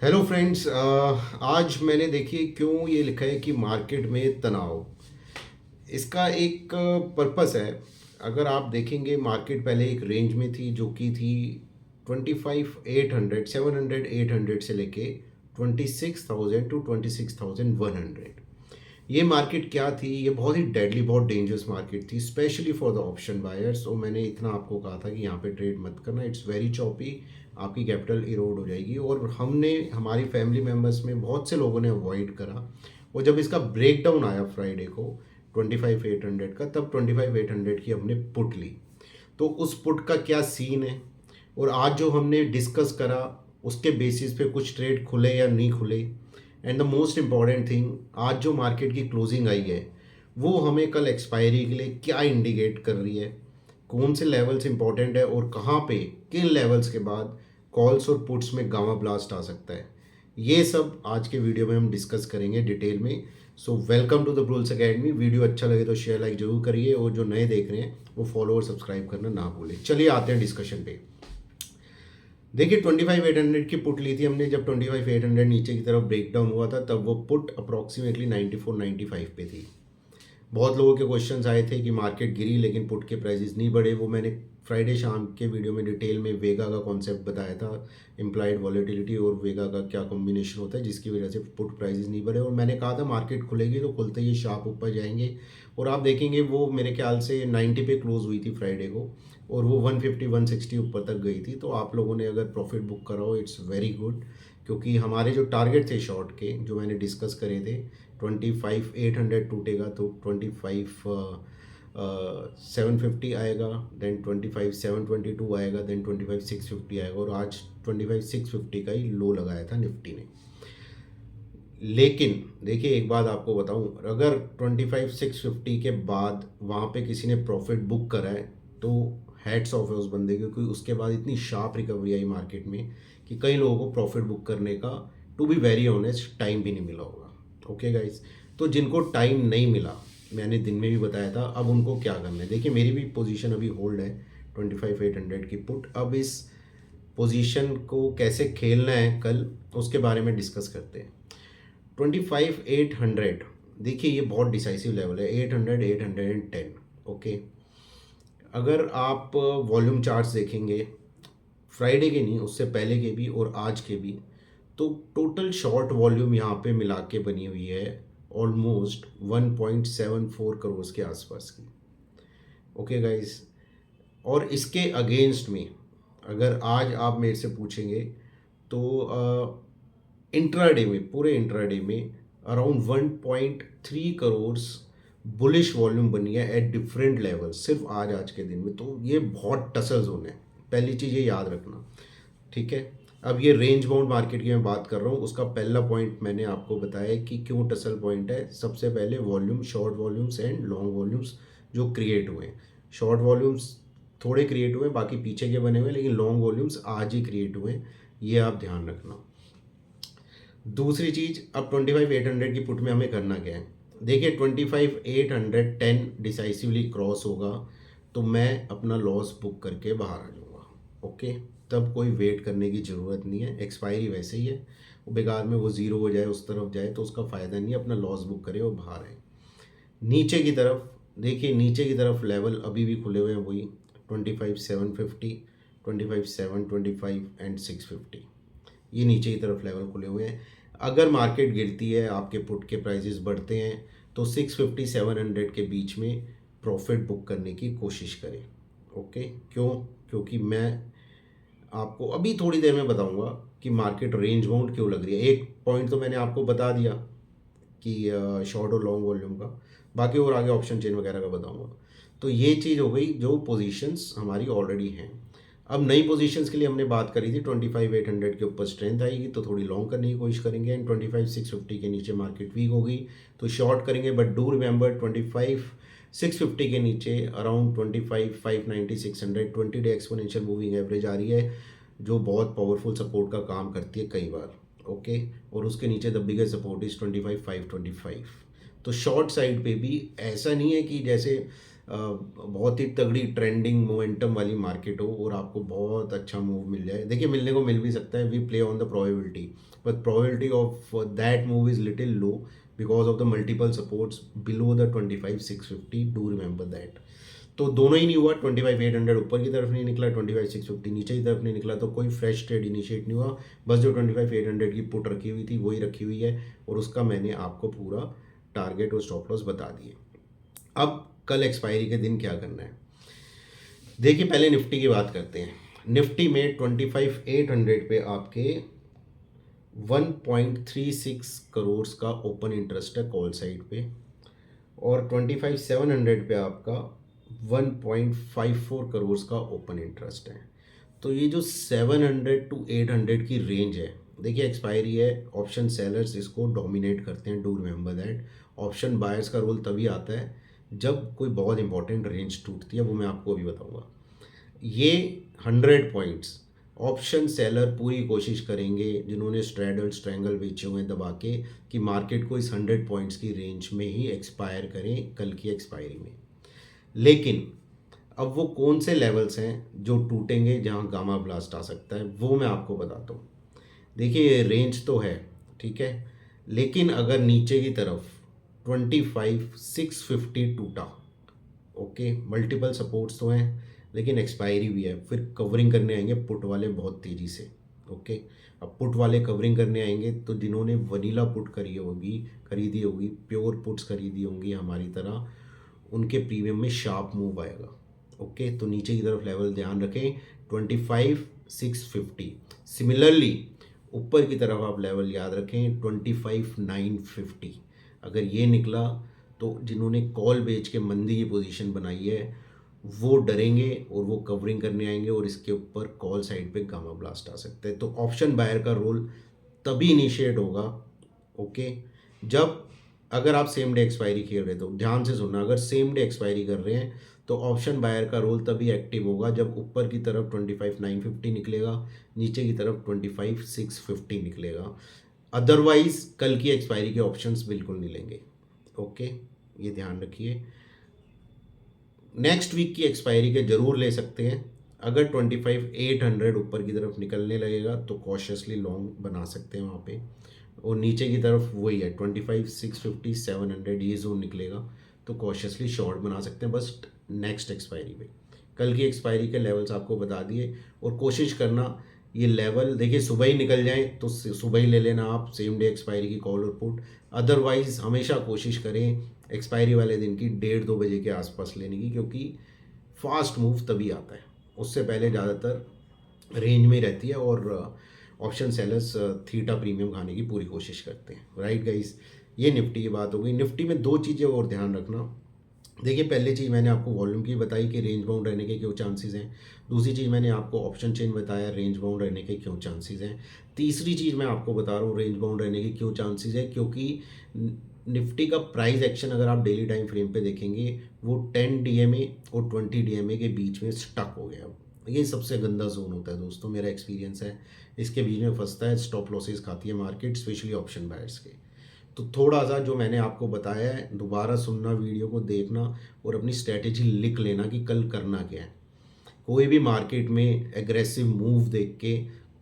Hello friends, आज मैंने देखिए क्यों ये लिखा है कि मार्केट में तनाव। इसका एक पर्पस है। अगर आप देखेंगे मार्केट पहले एक रेंज में थी जो कि थी 25,800 700 800 से लेके 26,000 टू 26,100। ये मार्केट क्या थी? ये बहुत ही डेडली, बहुत डेंजरस मार्केट थी, specially for the option buyers. और मैंने इतना आपको कहा था कि यहाँ पे ट्रेड मत करना, इट्स वेरी चॉपी, आपकी कैपिटल इरोड हो जाएगी। और हमने, हमारी फैमिली मेम्बर्स में बहुत से लोगों ने अवॉइड करा। और जब इसका ब्रेक डाउन आया फ्राइडे को 25,800 का, तब 25,800 की हमने पुट ली। तो उस पुट का क्या सीन है और आज जो हमने डिस्कस करा उसके बेसिस पे कुछ ट्रेड खुले या नहीं खुले। And the most important thing, आज जो मार्केट की क्लोजिंग आई है वो हमें कल एक्सपायरी के लिए क्या इंडिकेट कर रही है, कौन से लेवल्स इंपॉर्टेंट है और कहाँ पे, किन लेवल्स के बाद कॉल्स और पुट्स में गामा ब्लास्ट आ सकता है। ये सब आज के वीडियो में हम डिस्कस करेंगे डिटेल में। So welcome to the Brulls academy. Video अच्छा लगे तो शेयर लाइक जरूर करिए और जो नए देख रहे हैं वो फॉलो और सब्सक्राइब करना ना भूलें। चलिए आते हैं डिस्कशन पे। देखिए 25,800 की पुट ली थी हमने। जब 25,800 नीचे की तरफ ब्रेक डाउन हुआ था तब वो पुट अप्रॉक्सीमेटली 94-95 पे थी। बहुत लोगों के क्वेश्चंस आए थे कि मार्केट गिरी लेकिन पुट के प्राइसेस नहीं बढ़े। वो मैंने फ्राइडे शाम के वीडियो में डिटेल में वेगा का कॉन्सेप्ट बताया था, इम्प्लाइड वॉलेटिलिटी और वेगा का क्या कॉम्बिनेशन होता है जिसकी वजह से पुट प्राइसेस नहीं बढ़े। और मैंने कहा था मार्केट खुलेगी तो खुलते ही शार्प ऊपर जाएंगे। और आप देखेंगे वो मेरे ख्याल से 90 पे क्लोज हुई थी फ्राइडे को और वो 150-160 ऊपर तक गई थी। तो आप लोगों ने अगर प्रॉफिट बुक करा हो इट्स वेरी गुड, क्योंकि हमारे जो टारगेट थे शॉर्ट के जो मैंने डिस्कस करे थे, 25,800 टूटेगा तो 25,750 आएगा, देन 25,722 आएगा, देन 25,650 आएगा। और आज 25,650 का ही लो लगाया था निफ्टी ने। लेकिन देखिए एक बात आपको बताऊं, अगर 25,650 के बाद वहाँ पे किसी ने प्रॉफिट बुक करा है तो हैट्स ऑफ है उस बंदे को, क्योंकि उसके बाद इतनी शार्प रिकवरी आई मार्केट में कि कई लोगों को प्रॉफिट बुक करने का, to be very honest, time भी नहीं मिला होगा। ओके गाइस, तो जिनको टाइम नहीं मिला, मैंने दिन में भी बताया था, अब उनको क्या करना है। देखिए मेरी भी पोजीशन अभी होल्ड है 25,800 की पुट। अब इस पोजीशन को कैसे खेलना है कल, उसके बारे में डिस्कस करते हैं। 25,800, देखिए ये बहुत डिसाइसिव लेवल है। 800, 810। ओके, अगर आप वॉल्यूम चार्ट्स देखेंगे फ्राइडे के नहीं, उससे पहले के भी और आज के भी, तो टोटल शॉर्ट वॉल्यूम यहाँ पे मिला के बनी हुई है ऑलमोस्ट 1.74 करोड़ के आसपास की। ओके गाइस, और इसके अगेंस्ट में अगर आज आप मेरे से पूछेंगे तो इंट्राडे में, पूरे इंट्राडे में अराउंड 1.3 करोड़ बुलिश वॉल्यूम बनी है एट डिफरेंट लेवल, सिर्फ आज के दिन में। तो ये बहुत टसल जोन है, पहली चीज़ ये याद रखना, ठीक है। अब ये रेंज बाउंड मार्केट की मैं बात कर रहा हूँ, उसका पहला पॉइंट मैंने आपको बताया कि क्यों टसल पॉइंट है। सबसे पहले volume, short volumes and long volumes जो क्रिएट हुए हैं। शॉर्ट वॉल्यूम्स थोड़े क्रिएट हुए हैं, बाकी पीछे के बने हुए हैं, लेकिन लॉन्ग वॉल्यूम्स आज ही क्रिएट हुए हैं, ये आप ध्यान रखना। दूसरी चीज़, अब 25,800 की पुट में हमें करना क्या है। देखिए 25,810 डिसाइसिवली क्रॉस होगा तो मैं अपना लॉस बुक करके बाहर आ जाऊँगा। ओके, तब कोई वेट करने की ज़रूरत नहीं है, एक्सपायरी वैसे ही है। वो बेकार में वो ज़ीरो हो जाए, उस तरफ जाए तो उसका फ़ायदा नहीं है। अपना लॉस बुक करे और बाहर आए। नीचे की तरफ देखिए, नीचे की तरफ लेवल अभी भी खुले हुए हैं, वही 25,750, 25,725 एंड 650। ये नीचे की तरफ लेवल खुले हुए हैं। अगर मार्केट गिरती है, आपके पुट के प्राइसेस बढ़ते हैं, तो 650 700 के बीच में प्रॉफिट बुक करने की कोशिश करें। ओके, क्यों? क्योंकि मैं आपको अभी थोड़ी देर में बताऊंगा कि मार्केट रेंज बाउंड क्यों लग रही है। एक पॉइंट तो मैंने आपको बता दिया कि शॉर्ट और लॉन्ग वॉल्यूम का, बाकी और आगे ऑप्शन चेन वगैरह का बताऊंगा। तो ये चीज़ हो गई जो पोजीशंस हमारी ऑलरेडी हैं। अब नई पोजीशंस के लिए हमने बात करी थी 25,800 के ऊपर स्ट्रेंथ आएगी तो थोड़ी लॉन्ग करने की कोशिश करेंगे, एंड 25,650 के नीचे मार्केट वीक होगी तो शॉर्ट करेंगे। बट डू रिमेंबर 25,650 के नीचे around 25,590 600 20 day exponential moving average आ रही है, जो बहुत पावरफुल सपोर्ट का काम करती है कई बार। ओके, और उसके नीचे द बिगेस्ट सपोर्ट इज 25,525। तो शॉर्ट साइड पे भी ऐसा नहीं है कि जैसे बहुत ही तगड़ी ट्रेंडिंग मोमेंटम वाली मार्केट हो और आपको बहुत अच्छा मूव मिल जाए। देखिए मिलने को मिल भी सकता है, we play on the probability, but probability of that move is little low because of the multiple supports below the 25,650, do remember that. तो दोनों ही नहीं हुआ, 25,800 ऊपर की तरफ नहीं निकला, 25,650 नीचे की तरफ नहीं निकला, तो कोई फ्रेश ट्रेड इनिशिएट नहीं हुआ। बस जो 25,800 की पुट रखी हुई थी वही रखी हुई है और उसका मैंने आपको पूरा टारगेट और स्टॉप लॉस बता दिए। अब कल एक्सपायरी के दिन क्या करना है, देखिए पहले निफ्टी की बात करते हैं। निफ्टी में 25,800 पे आपके 1.36 करोड़ का ओपन इंटरेस्ट है कॉल साइड पे, और 25,700 पे आपका 1.54 करोड़ का ओपन इंटरेस्ट है। तो ये जो 700 टू 800 की रेंज है, देखिए एक्सपायरी है, ऑप्शन सेलर्स इसको डोमिनेट करते हैं, do remember that. Option buyers का रोल तभी आता है जब कोई बहुत इंपॉर्टेंट रेंज टूटती है, वो मैं आपको अभी बताऊंगा। ये 100 पॉइंट्स ऑप्शन सेलर पूरी कोशिश करेंगे जिन्होंने स्ट्रैडल स्ट्रैंगल बेचे हुए हैं दबा के, कि मार्केट को इस 100 पॉइंट्स की रेंज में ही एक्सपायर करें कल की एक्सपायरी में। लेकिन अब वो कौन से लेवल्स हैं जो टूटेंगे जहां गामा ब्लास्ट आ सकता है, वो मैं आपको बताता हूँ। देखिए ये रेंज तो है, ठीक है, लेकिन अगर नीचे की तरफ 25,650 टूटा, ओके, मल्टीपल सपोर्ट्स तो हैं लेकिन एक्सपायरी भी है, फिर कवरिंग करने आएंगे पुट वाले बहुत तेज़ी से, ओके। अब पुट वाले कवरिंग करने आएंगे तो जिन्होंने वनीला पुट खरीदी होगी, प्योर पुट्स खरीदी होंगी हमारी तरह, उनके प्रीमियम में शार्प मूव आएगा, ओके। तो नीचे की तरफ लेवल ध्यान रखें 25,650। सिमिलरली ऊपर की तरफ आप लेवल याद रखें 25,950। अगर ये निकला तो जिन्होंने कॉल बेच के मंदी की पोजीशन बनाई है वो डरेंगे और वो कवरिंग करने आएंगे और इसके ऊपर कॉल साइड पे गामा ब्लास्ट आ सकता है। तो ऑप्शन बायर का रोल तभी इनिशिएट होगा, ओके, जब अगर आप सेम डे एक्सपायरी खेल रहे, तो ध्यान से सुनना, अगर सेम डे एक्सपायरी कर रहे हैं तो ऑप्शन बायर का रोल तभी एक्टिव होगा जब ऊपर की तरफ 25,950 निकलेगा, नीचे की तरफ 25,650 निकलेगा। अदरवाइज कल की एक्सपायरी के ऑप्शंस बिल्कुल नहीं लेंगे, ओके, ये ध्यान रखिए। नेक्स्ट वीक की एक्सपायरी के ज़रूर ले सकते हैं। अगर 25,800 ऊपर की तरफ निकलने लगेगा तो कॉशियसली लॉन्ग बना सकते हैं वहाँ पे, और नीचे की तरफ वही है 25,650 700 ये जोन निकलेगा तो कॉशियसली शॉर्ट बना सकते हैं बस नेक्स्ट एक्सपायरी पे। कल की एक्सपायरी के लेवल्स आपको बता दिए, और कोशिश करना ये लेवल देखिए सुबह ही निकल जाए तो सुबह ही ले लेना आप सेम डे एक्सपायरी की कॉल और पुट। अदरवाइज़ हमेशा कोशिश करें एक्सपायरी वाले दिन की 1:30-2 बजे के आसपास लेने की, क्योंकि फास्ट मूव तभी आता है, उससे पहले ज़्यादातर रेंज में ही रहती है और ऑप्शन सेलर्स थीटा प्रीमियम खाने की पूरी कोशिश करते हैं, राइट गाइस। ये निफ्टी की बात हो गई। निफ्टी में दो चीज़ें और ध्यान रखना। देखिए पहली चीज़ मैंने आपको वॉल्यूम की बताई कि रेंज बाउंड रहने के क्यों चांसेस हैं। दूसरी चीज़ मैंने आपको ऑप्शन चेन बताया रेंज बाउंड रहने के क्यों चांसेस हैं। तीसरी चीज़ मैं आपको बता रहा हूँ रेंज बाउंड रहने के क्यों चांसेस है, क्योंकि निफ्टी का प्राइस एक्शन अगर आप डेली टाइम फ्रेम पे देखेंगे वो 10 DMA और 20 DMA के बीच में स्टक हो गया। ये सबसे गंदा जोन होता है दोस्तों, मेरा एक्सपीरियंस है, इसके बीच में फंसता है, स्टॉप लॉसेस खाती है मार्केट, स्पेशली ऑप्शन बायर्स के। तो थोड़ा सा जो मैंने आपको बताया है दोबारा सुनना, वीडियो को देखना और अपनी स्ट्रैटेजी लिख लेना कि कल करना क्या है। कोई भी मार्केट में एग्रेसिव मूव देख के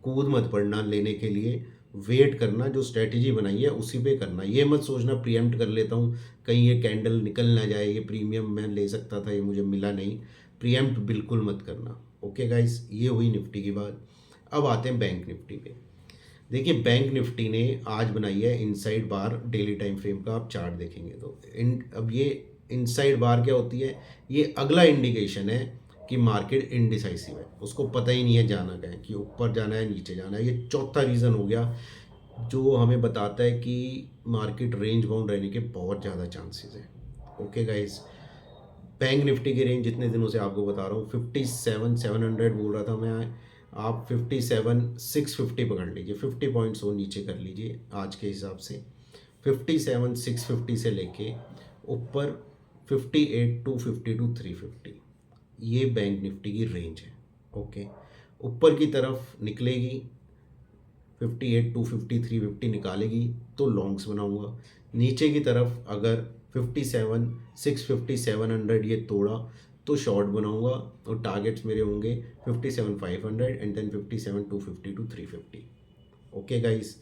कूद मत पड़ना, लेने के लिए वेट करना, जो स्ट्रैटेजी बनाई है उसी पे करना। ये मत सोचना प्रीएम्प्ट कर लेता हूँ कहीं ये कैंडल निकल ना जाए, ये प्रीमियम मैं ले सकता था ये मुझे मिला नहीं, प्रीएम्प्ट बिल्कुल मत करना, ओके गाइस। ये हुई निफ्टी की बात। अब आते हैं बैंक निफ्टी पे। देखिए बैंक निफ्टी ने आज बनाई है इनसाइड बार, डेली टाइम फ्रेम का आप चार्ट देखेंगे तो अब ये इनसाइड बार क्या होती है, ये अगला इंडिकेशन है कि मार्केट इनडिसाइसिव है, उसको पता ही नहीं है जाना क्या है, कि ऊपर जाना है नीचे जाना है। ये चौथा रीज़न हो गया जो हमें बताता है कि मार्केट रेंज बाउंड रहने के बहुत ज़्यादा चांसेस हैं, ओके गाइस। बैंक निफ्टी की रेंज जितने दिनों से आपको बता रहा हूँ 57,700 बोल रहा था मैं, आप 57,650 पकड़ लीजिए, 50 पॉइंट्स वो नीचे कर लीजिए आज के हिसाब से। 57,650 से लेके ऊपर 58,250 to 350, ये बैंक निफ्टी की रेंज है, ओके। ऊपर की तरफ निकलेगी 58,250 350 निकालेगी तो लॉन्ग्स बनाऊंगा, नीचे की तरफ अगर 57 650 700 ये तोड़ा तो शॉर्ट बनाऊंगा और टारगेट्स मेरे होंगे 57 500 and then 57 250 to 350। Okay guys,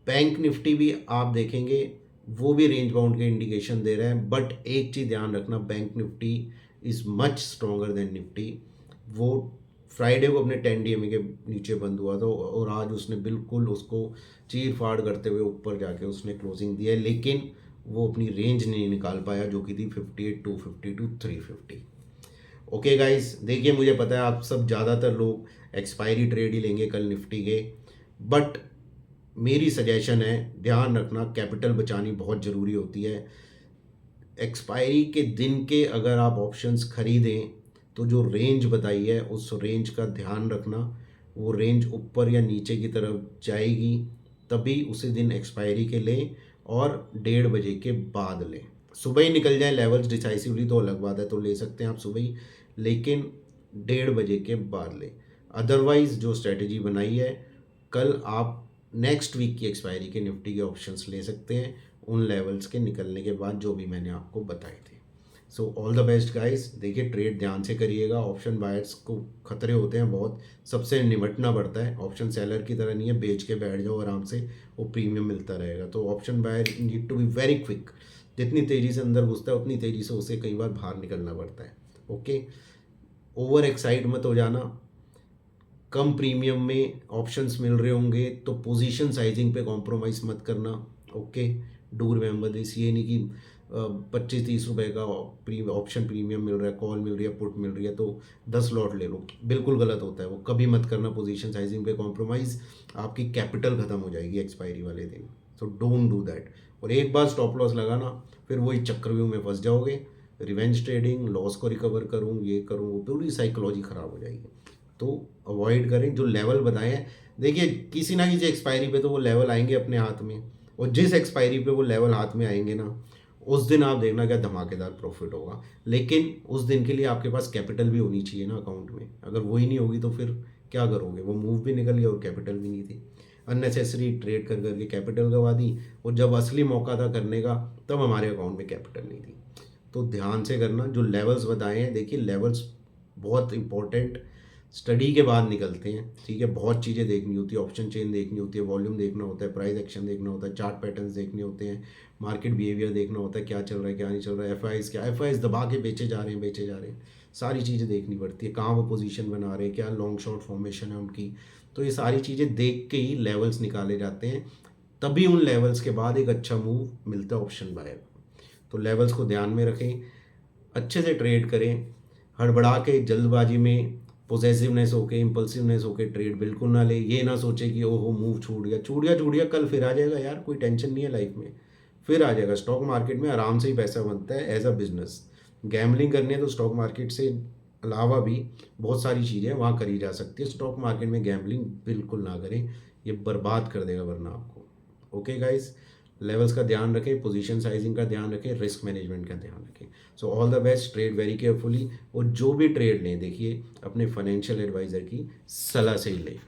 bank Nifty भी आप देखेंगे वो भी रेंज बाउंड के इंडिकेशन दे रहे हैं, बट एक चीज़ ध्यान रखना, bank Nifty is much stronger than Nifty. वो फ्राइडे को अपने 10 DMA के नीचे बंद हुआ था और आज उसने बिल्कुल उसको चीर फाड़ करते हुए ऊपर जाके उसने क्लोजिंग दिया है, लेकिन वो अपनी रेंज नहीं निकाल पाया जो कि थी 58 250 टू 350। ओके गाइस, देखिए मुझे पता है आप सब ज़्यादातर लोग एक्सपायरी ट्रेड ही लेंगे कल निफ्टी के, बट मेरी सजेशन है ध्यान रखना कैपिटल बचानी बहुत ज़रूरी होती है। एक्सपायरी के दिन के अगर आप ऑप्शंस खरीदें तो जो रेंज बताई है उस रेंज का ध्यान रखना, वो रेंज ऊपर या नीचे की तरफ जाएगी तभी उसी दिन एक्सपायरी के लें और 1:30 बजे के बाद लें। सुबह ही निकल जाए लेवल्स डिसाइसिवली तो अलग बात है, तो ले सकते हैं आप सुबह ही, लेकिन 1:30 बजे के बाद लें। अदरवाइज़ जो स्ट्रेटजी बनाई है कल आप नेक्स्ट वीक की एक्सपायरी के निफ्टी के ऑप्शंस ले सकते हैं उन लेवल्स के निकलने के बाद जो भी मैंने आपको बताए थे। So all the best guys. देखिए ट्रेड ध्यान से करिएगा, ऑप्शन बायर्स को खतरे होते हैं बहुत, सबसे निपटना पड़ता है। ऑप्शन सेलर की तरह नहीं है बेच के बैठ जाओ आराम से, वो प्रीमियम मिलता रहेगा। तो option buyer need to be very quick, जितनी तेज़ी से अंदर घुसता है उतनी तेज़ी से उसे कई बार बाहर निकलना पड़ता है। ओके, ओवर एक्साइट मत हो जाना। कम प्रीमियम में ऑप्शंस मिल रहे होंगे तो पोजीशन साइजिंग पे कॉम्प्रोमाइज़ मत करना। Okay, do remember this. ये नहीं कि 25-30 रुपए का ऑप्शन प्रीमियम मिल रहा है, कॉल मिल रही है, पुट मिल रही है तो 10 लॉट ले लो, बिल्कुल गलत होता है वो। कभी मत करना पोजीशन साइजिंग पे कॉम्प्रोमाइज़, आपकी कैपिटल ख़त्म हो जाएगी एक्सपायरी वाले दिन। So don't do that. और एक बार स्टॉप लॉस लगाना फिर वही चक्रव्यूह में फंस जाओगे, रिवेंज ट्रेडिंग, लॉस को रिकवर करूँ, ये करूँ, वो पूरी साइकोलॉजी ख़राब हो जाएगी। तो अवॉइड करें। जो लेवल बताए हैं, देखिए किसी ना किसी एक्सपायरी पे तो वो लेवल आएंगे अपने हाथ में, और जिस एक्सपायरी पे वो लेवल हाथ में आएंगे ना उस दिन आप देखना क्या धमाकेदार प्रॉफिट होगा। लेकिन उस दिन के लिए आपके पास कैपिटल भी होनी चाहिए ना अकाउंट में, अगर वही नहीं होगी तो फिर क्या करोगे। वो मूव भी निकल गया और कैपिटल भी नहीं थी, अननेसेसरी ट्रेड कर करके कैपिटल गवा दी, और जब असली मौका था करने का तब हमारे अकाउंट में कैपिटल नहीं थी। तो ध्यान से करना। जो लेवल्स बताए हैं, देखिए लेवल्स बहुत इंपॉर्टेंट स्टडी के बाद निकलते हैं, ठीक है। बहुत चीज़ें देखनी होती है, ऑप्शन चेन देखनी होती है, वॉल्यूम देखना होता है, प्राइस एक्शन देखना होता है, चार्ट पैटर्न्स देखने होते हैं, मार्केट बिहेवियर देखना होता है, क्या चल रहा है क्या नहीं चल रहा है, एफ आई दबा के बेचे जा रहे हैं, सारी चीज़ें देखनी पड़ती है, कहाँ वो पोजीशन बना रहे हैं, क्या लॉन्ग शॉर्ट फॉर्मेशन है उनकी। तो ये सारी चीज़ें देख के ही लेवल्स निकाले जाते हैं, तभी उन लेवल्स के बाद एक अच्छा मूव मिलता है ऑप्शन बायर। तो लेवल्स को ध्यान में रखें, अच्छे से ट्रेड करें, हड़बड़ा के जल्दबाजी में पोजेसिवनेस होके इम्पल्सिवनेस होके ट्रेड बिल्कुल ना ले। ये ना सोचे कि ओहो मूव छूट गया, कल फिर आ जाएगा यार, कोई टेंशन नहीं है लाइफ में, फिर आ जाएगा। स्टॉक मार्केट में आराम से ही पैसा बनता है एज अ बिजनेस। गैम्बलिंग करनी है तो स्टॉक मार्केट से अलावा भी बहुत सारी चीज़ें वहाँ करी जा सकती है। स्टॉक मार्केट में गैम्बलिंग बिल्कुल ना करें, ये बर्बाद कर देगा वरना आपको। ओके गाइस, लेवल्स का ध्यान रखें, पोजीशन साइजिंग का ध्यान रखें, रिस्क मैनेजमेंट का ध्यान रखें। So all the best, trade very carefully, और जो भी ट्रेड लें देखिए अपने फाइनेंशियल एडवाइज़र की सलाह से ही लें।